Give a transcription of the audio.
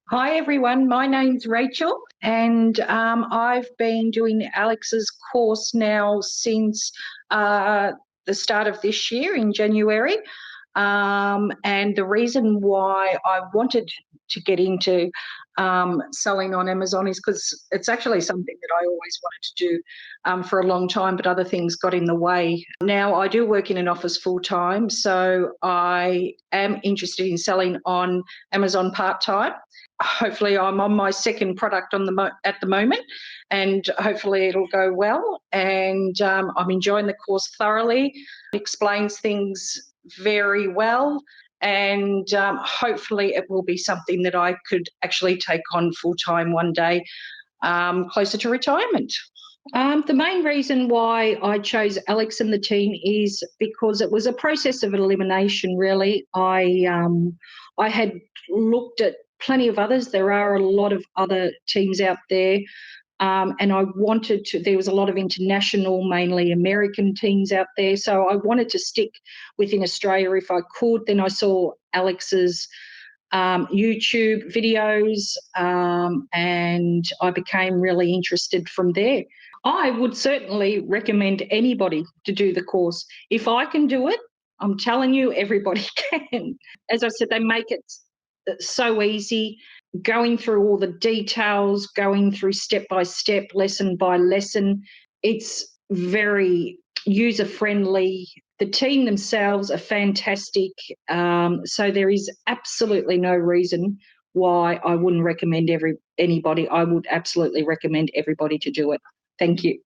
Hi everyone, my name's Rachel and I've been doing Alex's course now since the start of this year in January. And the reason why I wanted to get into selling on Amazon is because it's actually something that I always wanted to do for a long time, but other things got in the way. Now I do work in an office full time, so I am interested in selling on Amazon part time. Hopefully I'm on my second product at the moment, and hopefully it'll go well. And I'm enjoying the course thoroughly. It explains things very well, and hopefully it will be something that I could actually take on full time one day, closer to retirement. The main reason why I chose Alex and the team is because it was a process of elimination, really. I had looked at plenty of others. There are a lot of other teams out there. And I wanted to, there was a lot of international, mainly American teams out there. So I wanted to stick within Australia if I could. Then I saw Alex's YouTube videos, and I became really interested from there. I would certainly recommend anybody to do the course. If I can do it, I'm telling you, everybody can. As I said, they make it so easy, going through all the details, going through step by step, lesson by lesson. It's very user friendly. The team themselves are fantastic. So there is absolutely no reason why I wouldn't recommend anybody. I would absolutely recommend everybody to do it. Thank you.